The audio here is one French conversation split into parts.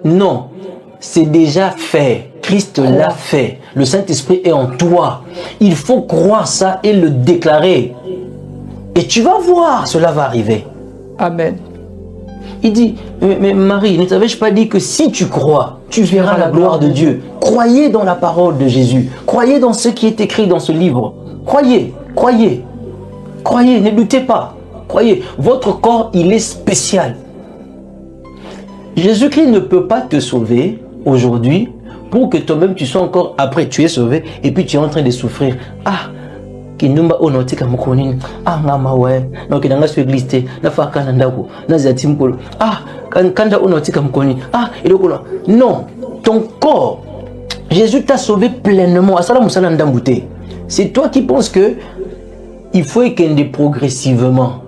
Non, c'est déjà fait. Christ l'a fait. Le Saint-Esprit est en toi. Il faut croire ça et le déclarer. Et tu vas voir, cela va arriver. Amen. Il dit, mais Marie, ne t'avais-je pas dit que si tu crois, tu verras la gloire de Dieu. Croyez dans la parole de Jésus. Croyez dans ce qui est écrit dans ce livre. Croyez, croyez. Croyez, ne doutez pas. Croyez, votre corps, il est spécial. Jésus-Christ ne peut pas te sauver aujourd'hui pour que toi-même tu sois encore, après tu es sauvé et puis tu es en train de souffrir. Ah, kinumba onotika mukonini. Ah, ngama we. Donc dans la église na fa kananda ko. Na zatim ko. Ah, kanda onotika mukonini. Ah, non, ton corps, Jésus t'a sauvé pleinement. C'est toi qui penses que il faut équender progressivement.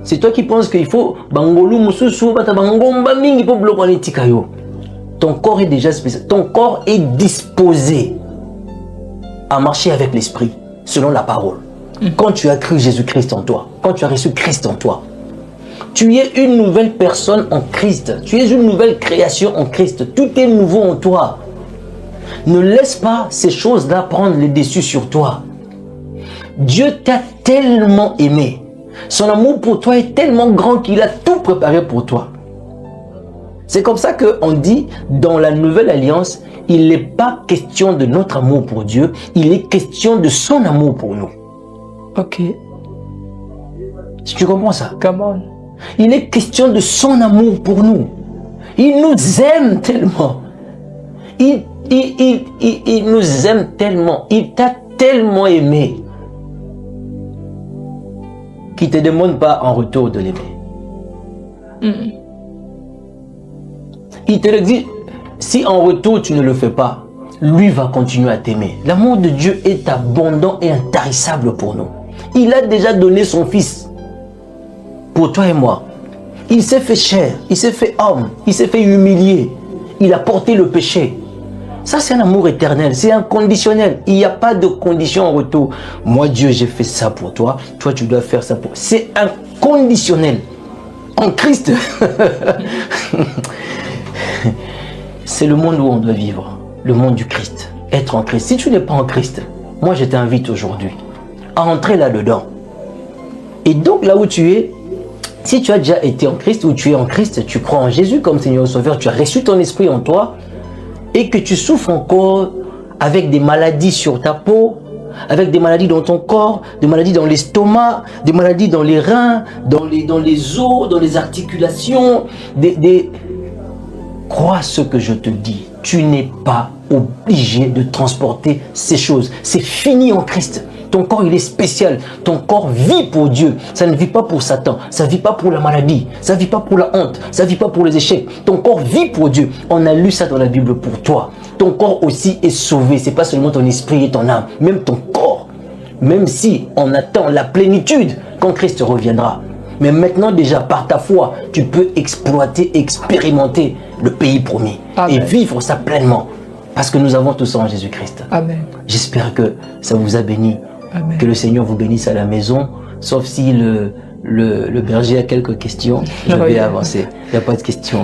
C'est toi qui penses qu'il faut bangolu mususu bata bangomba mingi pour bloquer tikayo. Ton corps est déjà spécial. Ton corps est disposé à marcher avec l'esprit selon la parole. Quand tu as cru Jésus-Christ en toi, quand tu as reçu Christ en toi, tu es une nouvelle personne en Christ. Tu es une nouvelle création en Christ. Tout est nouveau en toi. Ne laisse pas ces choses-là prendre le dessus sur toi. Dieu t'a tellement aimé. Son amour pour toi est tellement grand qu'il a tout préparé pour toi. C'est comme ça qu'on dit, dans la nouvelle alliance, il n'est pas question de notre amour pour Dieu, il est question de son amour pour nous. Ok. Si tu comprends ça? Come on. Il est question de son amour pour nous. Il nous aime tellement. Il nous aime tellement. Il t'a tellement aimé qu'il ne te demande pas en retour de l'aimer. Il te le dit, si en retour tu ne le fais pas, lui va continuer à t'aimer. L'amour de Dieu est abondant et intarissable pour nous. Il a déjà donné son fils pour toi et moi. Il s'est fait chair, il s'est fait homme, il s'est fait humilier. Il a porté le péché. Ça, c'est un amour éternel, c'est inconditionnel. Il n'y a pas de condition en retour. Moi, Dieu, j'ai fait ça pour toi. Toi, tu dois faire ça pour... C'est inconditionnel. En Christ. C'est le monde où on doit vivre. Le monde du Christ. Être en Christ. Si tu n'es pas en Christ, moi, je t'invite aujourd'hui à entrer là-dedans. Et donc, là où tu es, si tu as déjà été en Christ, ou tu es en Christ, tu crois en Jésus comme Seigneur et Sauveur, tu as reçu ton esprit en toi, et que tu souffres encore avec des maladies sur ta peau, avec des maladies dans ton corps, des maladies dans l'estomac, des maladies dans les reins, dans les os, dans les articulations, Crois ce que je te dis, tu n'es pas obligé de transporter ces choses. C'est fini en Christ. Ton corps, il est spécial. Ton corps vit pour Dieu. Ça ne vit pas pour Satan. Ça ne vit pas pour la maladie. Ça ne vit pas pour la honte. Ça ne vit pas pour les échecs. Ton corps vit pour Dieu. On a lu ça dans la Bible pour toi. Ton corps aussi est sauvé. Ce n'est pas seulement ton esprit et ton âme. Même ton corps. Même si on attend la plénitude quand Christ reviendra. Mais maintenant déjà, par ta foi, tu peux exploiter, expérimenter le pays promis. Amen. Et vivre ça pleinement. Parce que nous avons tout ça en Jésus-Christ. Amen. J'espère que ça vous a béni. Amen. Que le Seigneur vous bénisse à la maison. Sauf si le berger a quelques questions, je vais avancer. Il n'y a pas de questions.